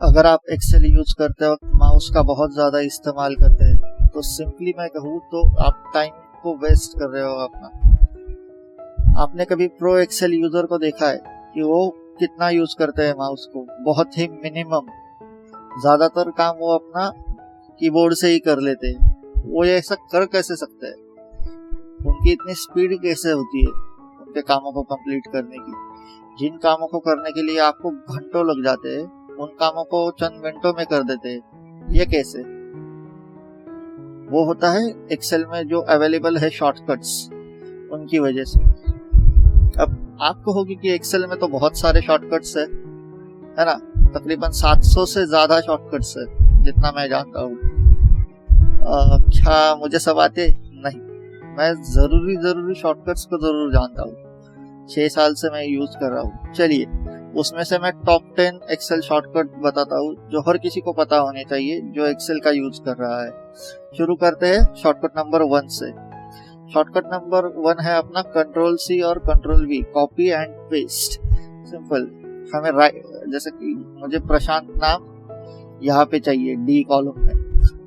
अगर आप Excel use करते वक्त माउस का बहुत ज्यादा इस्तेमाल करते हैं तो सिंपली मैं कहूँ तो आप टाइम को वेस्ट कर रहे हो अपना। आपने कभी प्रो एक्सेल यूजर को देखा है कि वो कितना यूज करते हैं माउस को? बहुत ही मिनिमम। ज्यादातर काम वो अपना कीबोर्ड से ही कर लेते हैं। वो ये ऐसा कर कैसे सकते हैं? उनकी इतनी स्पीड कैसे होती है उनके कामों को कंप्लीट करने की? जिन कामों को करने के लिए आपको घंटों लग जाते हैं उन कामों को चंद मिनटों में कर देते हैं। ये कैसे? वो होता है एक्सेल में जो अवेलेबल है शॉर्टकट्स, उनकी वजह से। अब आपको होगी कि एक्सेल में तो बहुत सारे शॉर्टकट्स है ना? तकरीबन 700 से ज्यादा शॉर्टकट्स है जितना मैं जानता हूँ। क्या मुझे सब आते? नहीं, मैं जरूरी शॉर्टकट्स को जरूर जानता हूँ। 6 साल से मैं यूज कर रहा हूँ। चलिए, उसमें से मैं टॉप 10 एक्सेल शॉर्टकट बताता हूँ जो हर किसी को पता होने चाहिए जो एक्सेल का यूज कर रहा है। शुरू करते हैं शॉर्टकट नंबर 1 से। शॉर्टकट नंबर 1 है अपना कंट्रोल-C और कंट्रोल-V, कॉपी एंड पेस्ट। सिंपल। हमें जैसे कि मुझे प्रशांत नाम यहाँ पे चाहिए डी कॉलम में,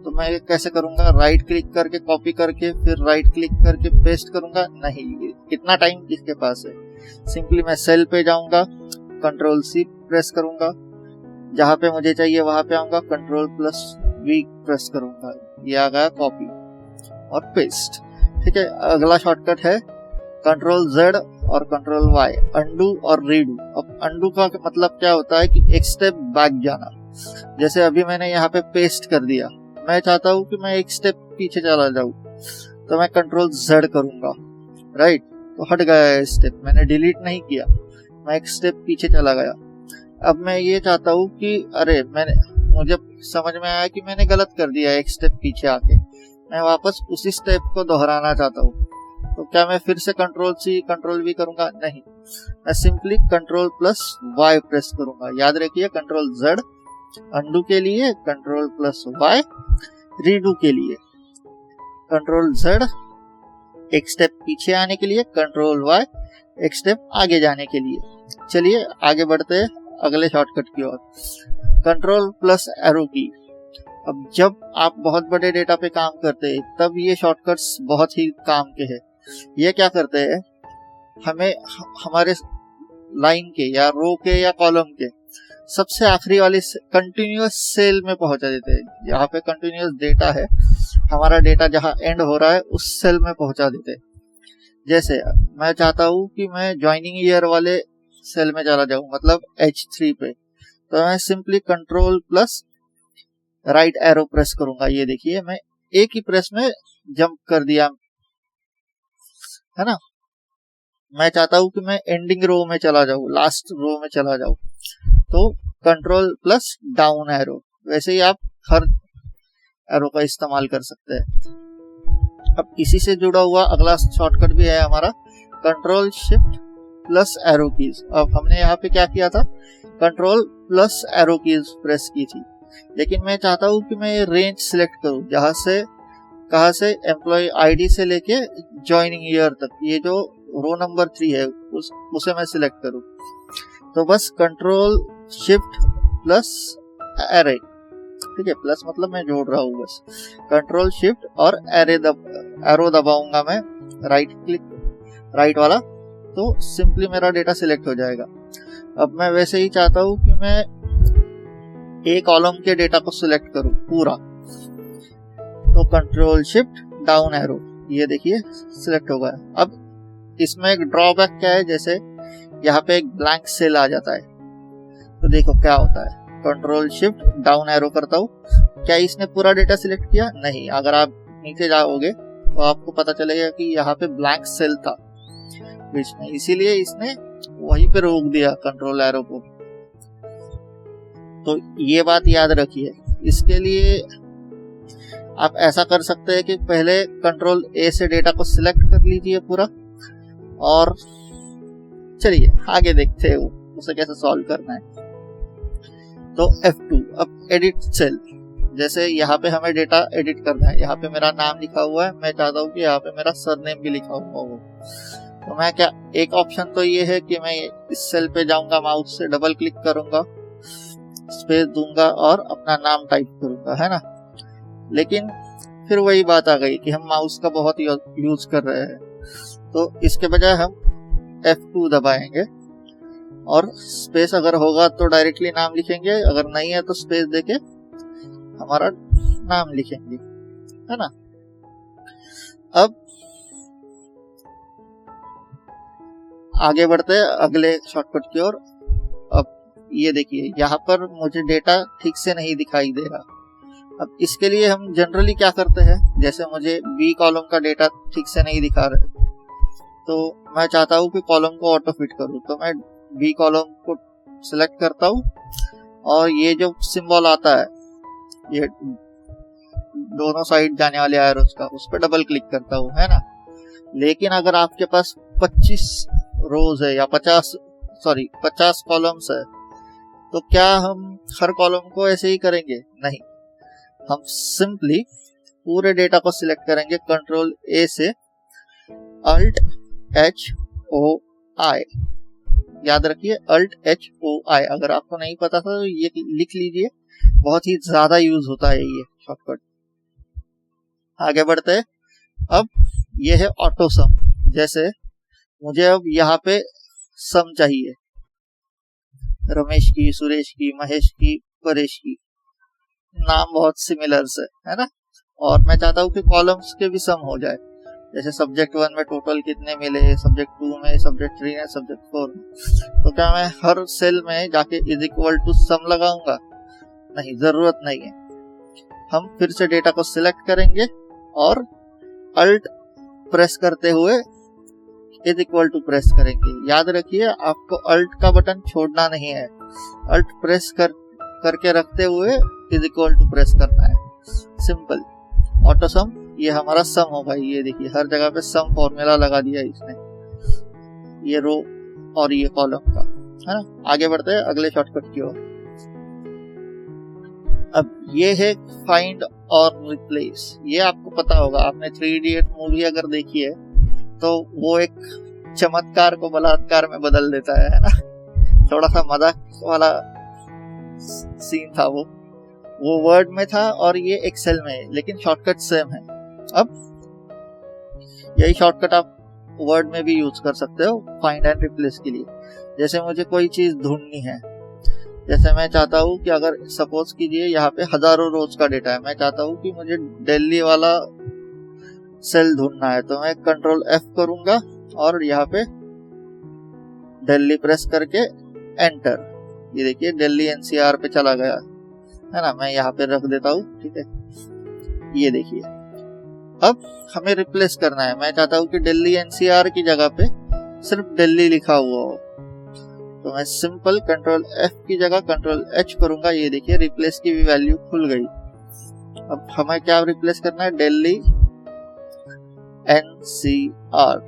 तो मैं कैसे करूंगा? राइट क्लिक करके कॉपी करके फिर राइट क्लिक करके पेस्ट करूंगा? नहीं, कितना टाइम किसके पास है? सिंपली मैं सेल पे जाऊंगा, कंट्रोल-C प्रेस करूंगा, जहां पे मुझे चाहिए वहां पे आऊंगा, कंट्रोल+V प्रेस करूंगा, ये आ गया कॉपी और पेस्ट। ठीक है, अगला शॉर्टकट है कंट्रोल-Z और कंट्रोल-Y, अंडू और रीडू। अब अंडू का मतलब क्या होता है कि एक स्टेप बैक जाना। जैसे अभी मैंने यहाँ पे पेस्ट कर दिया, मैं चाहता हूँ कि मैं एक स्टेप पीछे चला जाऊँ, तो मैं कंट्रोल-Z करूंगा, राइट? तो हट गया स्टेप, मैंने डिलीट नहीं किया, मैं एक स्टेप पीछे चला गया। अब मैं ये चाहता हूँ कि अरे मुझे समझ में आया कि मैंने गलत कर दिया, एक स्टेप पीछे आके मैं वापस उसी स्टेप को दोहराना चाहता हूँ, तो क्या मैं फिर से कंट्रोल-C कंट्रोल-V करूंगा? नहीं, मैं सिंपली कंट्रोल+Y प्रेस करूंगा। याद रखिए, कंट्रोल-Z अंडू के लिए, कंट्रोल+Y रीडू के लिए, कंट्रोल-Z एक स्टेप पीछे आने के लिए, कंट्रोल-Y एक स्टेप आगे जाने के लिए। चलिए आगे बढ़ते हैं अगले शॉर्टकट की ओर, कंट्रोल+एरो की। अब जब आप बहुत बड़े डेटा पे काम करते हैं तब ये शॉर्टकट्स बहुत ही काम के हैं। ये क्या करते हैं? हमें हमारे लाइन के या रो के या कॉलम के सबसे आखिरी वाली कंटिन्यूअस सेल में पहुंचा देते हैं। यहाँ पे कंटिन्यूअस डेटा है, हमारा डेटा जहाँ एंड हो रहा है उस सेल में पहुंचा देते हैं। जैसे मैं चाहता हूँ कि मैं ज्वाइनिंग ईयर वाले सेल में चला जाऊं, मतलब H3 पे, तो मैं सिंपली कंट्रोल+राइट एरो प्रेस करूंगा। ये देखिए, मैं एक ही प्रेस में जंप कर दिया, है ना? मैं चाहता हूँ कि मैं एंडिंग रो में चला जाऊं, लास्ट रो में चला जाऊं, तो कंट्रोल+डाउन एरो। वैसे ही आप हर एरो का इस्तेमाल कर सकते हैं। अब इसी से जुड़ा हुआ अगला शॉर्टकट भी है हमारा, कंट्रोल+Shift+एरो कीज। अब हमने यहाँ पे क्या किया था? कंट्रोल+एरो कीज प्रेस की थी, लेकिन मैं चाहता हूँ कि मैं ये रेंज सिलेक्ट करूँ, कहाँ से एम्प्लॉय आईडी से लेके ज्वाइनिंग ईयर तक, ये जो रो नंबर 3 है उसे मैं सिलेक्ट करूँ। तो बस कंट्रोल+Shift+एरे, ठीक है, प्लस मतलब मैं जोड़ रहा हूँ, बस कंट्रोल-Shift और एरो दबाऊंगा मैं, राइट वाला, तो सिंपली मेरा डेटा सिलेक्ट हो जाएगा। अब मैं वैसे ही चाहता हूँ कि मैं एक कॉलम के डेटा को सिलेक्ट करूँ पूरा, तो कंट्रोल-Shift+डाउन एरो, ये देखिए सिलेक्ट हो गया। अब इसमें एक ड्रॉबैक क्या है? जैसे यहाँ पे एक ब्लैंक सेल आ जाता है, तो देखो क्या होता है, कंट्रोल-Shift+डाउन एरो करता हूँ, क्या इसने पूरा डेटा सिलेक्ट किया? नहीं। अगर आप नीचे जाओगे तो आपको पता चलेगा कि यहाँ पे ब्लैंक सेल था बीच में, इसीलिए इसने वहीं पे रोक दिया कंट्रोल एरो को। तो ये बात याद रखिए। इसके लिए आप ऐसा कर सकते हैं कि पहले कंट्रोल-A से डेटा को सिलेक्ट कर लीजिए पूरा, और चलिए आगे देखते हैं उसे कैसे सॉल्व करना है। तो F2, अब एडिट सेल, जैसे यहाँ पे हमें डेटा एडिट करना है, यहाँ पे मेरा नाम लिखा हुआ है, मैं चाहता हूँ कि यहाँ पे मेरा सरनेम भी लिखा हुआ हो, तो मैं क्या, एक ऑप्शन तो ये है कि मैं इस सेल पे जाऊंगा, माउस से डबल क्लिक करूंगा, स्पेस दूंगा और अपना नाम टाइप करूंगा, है ना। लेकिन फिर वही बात आ गई कि हम माउस का बहुत यूज कर रहे हैं, तो इसके बजाय हम F2 दबाएंगे और स्पेस अगर होगा तो डायरेक्टली नाम लिखेंगे, अगर नहीं है तो स्पेस देके हमारा नाम लिखेंगे, है ना। अब आगे बढ़ते हैं अगले शॉर्टकट की ओर। अब ये देखिए, यहाँ पर मुझे डेटा ठीक से नहीं दिखाई दे रहा। अब इसके लिए हम जनरली क्या करते हैं, जैसे मुझे बी कॉलम का डेटा ठीक से नहीं दिखा रहे, तो मैं चाहता हूँ कि कॉलम को ऑटो फिट करूँ, तो मैं बी कॉलम को सिलेक्ट करता हूँ और ये जो सिंबल आता है, ये दोनों साइड जाने वाले एरोस का, उस पर डबल क्लिक करता हूँ, है ना। लेकिन अगर आपके पास 25 रोज है या 50 कॉलम्स है, तो क्या हम हर कॉलम को ऐसे ही करेंगे? नहीं, हम सिंपली पूरे डेटा को सिलेक्ट करेंगे कंट्रोल ए से अल्ट HOI, याद रखिए अल्ट HOI। अगर आपको नहीं पता था तो ये लिख लीजिए, बहुत ही ज्यादा यूज होता है ये शॉर्टकट। आगे बढ़ते हैं। अब ये है ऑटो सम। जैसे मुझे अब यहाँ पे सम चाहिए, रमेश की, सुरेश की, महेश की, परेश की, नाम बहुत सिमिलर है ना। और मैं चाहता हूँ कि कॉलम्स के भी सम हो जाए, जैसे सब्जेक्ट 1 में टोटल कितने मिले, सब्जेक्ट 2 में, सब्जेक्ट 3 में, सब्जेक्ट 4 में। तो क्या मैं हर सेल में जाके इज इक्वल टू सम लगाऊंगा? नहीं, जरूरत नहीं है। हम फिर से डेटा को सिलेक्ट करेंगे और अल्ट प्रेस करते हुए इज इक्वल टू प्रेस करेंगे। याद रखिए, आपको अल्ट का बटन छोड़ना नहीं है, अल्ट प्रेस करके रखते हुए इज इक्वल टू प्रेस करना है। सिंपल ऑटो सम, ये हमारा सम होगा। ये देखिए, हर जगह पे सम फॉर्मूला लगा दिया इसने, ये रो और ये कॉलम का, है ना। आगे बढ़ते हैं अगले शॉर्टकट की ओर। अब ये है फाइंड और रिप्लेस। ये आपको पता होगा, आपने 3 इडियट मूवी अगर देखी है तो वो एक चमत्कार को बलात्कार में बदल देता है ना। थोड़ा सा मजाक वाला सीन था वो वर्ड में था और ये एक्सेल में है, लेकिन शॉर्टकट सेम है। अब यही शॉर्टकट आप वर्ड में भी यूज कर सकते हो फाइंड एंड रिप्लेस के लिए। जैसे मुझे कोई चीज ढूंढनी है, जैसे मैं चाहता हूँ कि अगर सपोज कीजिए यहाँ पे हजारों रोज का डेटा है, मैं चाहता हूँ कि मुझे दिल्ली वाला सेल ढूंढना है, तो मैं कंट्रोल F करूंगा और यहाँ पे दिल्ली प्रेस करके एंटर। ये देखिए दिल्ली NCR पे चला गया, है ना। मैं यहाँ पे रख देता हूँ, ठीक है। ये देखिए, अब हमें रिप्लेस करना है। मैं चाहता हूँ कि दिल्ली NCR की जगह पे सिर्फ दिल्ली लिखा हुआ हो, तो मैं सिंपल कंट्रोल F की जगह कंट्रोल H करूंगा। ये देखिए रिप्लेस की भी वैल्यू खुल गई। अब हमें क्या रिप्लेस करना है? दिल्ली NCR।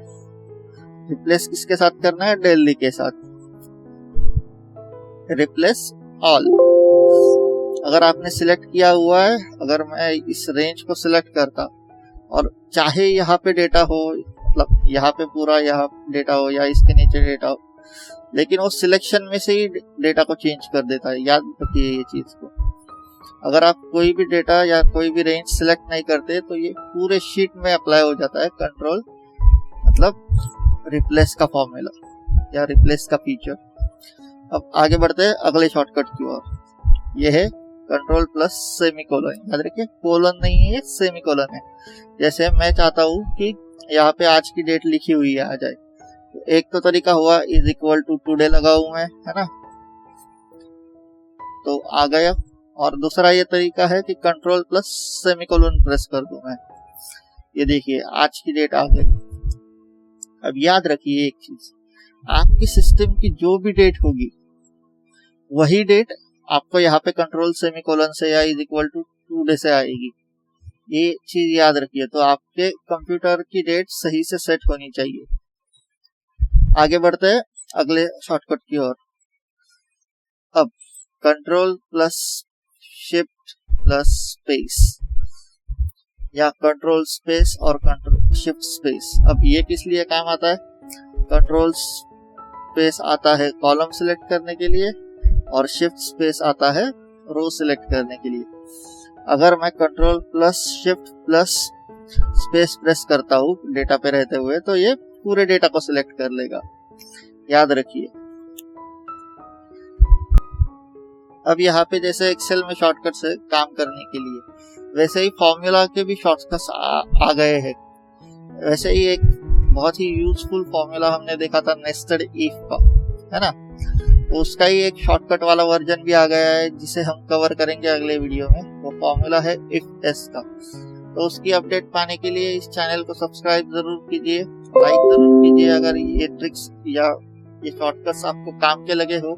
रिप्लेस किसके साथ करना है? दिल्ली के साथ। Replace all. अगर आपने सिलेक्ट किया हुआ है, अगर मैं इस रेंज को सिलेक्ट करता और चाहे यहाँ पे डेटा हो, मतलब यहाँ पे पूरा यहाँ डेटा हो या इसके नीचे डेटा हो, लेकिन वो सिलेक्शन में से ही डेटा को चेंज कर देता है। याद रखिए ये चीज को। अगर आप कोई भी डेटा या कोई भी रेंज सिलेक्ट नहीं करते तो ये पूरे शीट में अप्लाई हो जाता है कंट्रोल, मतलब रिप्लेस का फॉर्मूला या रिप्लेस का फीचर। अब आगे बढ़ते हैं अगले शॉर्टकट की ओर। ये है कंट्रोल प्लस सेमीकोलन। याद रखिए, कोलन नहीं है, सेमीकोलन है। जैसे मैं चाहता हूँ कि यहाँ पे आज की डेट लिखी हुई है आ जाए, तो एक तो तरीका हुआ इज इक्वल टू टुडे लगाऊं मैं, है ना, तो आ गया। और दूसरा ये तरीका है कि कंट्रोल प्लस सेमीकोलन प्रेस कर दूं मैं। ये देखिए आज की डेट आ गई। अब याद रखिए एक चीज, आपकी सिस्टम की जो भी डेट होगी वही डेट आपको यहाँ पे कंट्रोल सेमीकोलन से या इज इक्वल टू टुडे से आएगी। ये चीज याद रखिए। तो आपके कंप्यूटर की डेट सही से सेट होनी चाहिए। आगे बढ़ते हैं अगले शॉर्टकट की ओर। अब control plus shift plus space या कंट्रोल स्पेस और कंट्रोल शिफ्ट स्पेस। अब ये किस लिए काम आता है? कंट्रोल स्पेस आता है कॉलम सिलेक्ट करने के लिए और शिफ्ट स्पेस आता है रो सिलेक्ट करने के लिए। अगर मैं control plus shift plus space press करता हूँ डेटा पे रहते हुए तो ये पूरे डेटा को सिलेक्ट कर लेगा, याद रखिए। अब यहाँ पे जैसे एक्सेल में शॉर्टकट्स है काम करने के लिए, वैसे ही फॉर्मूला के भी शॉर्टकट्स आ गए हैं। वैसे ही एक बहुत ही यूजफुल फॉर्मूला हमने देखा था नेस्टेड इफ का, है ना, तो उसका ही एक शॉर्टकट वाला वर्जन भी आ गया है जिसे हम कवर करेंगे अगले वीडियो में। वो फॉर्मूला है इफ एस का। तो उसकी अपडेट पाने के लिए इस चैनल को सब्सक्राइब जरूर कीजिए, लाइक जरूर कीजिए अगर ये ट्रिक्स या ये शॉर्टकट्स आपको काम के लगे हो,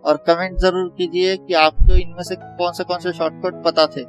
और कमेंट जरूर कीजिए कि आपको इनमें से कौन से शॉर्टकट पता थे।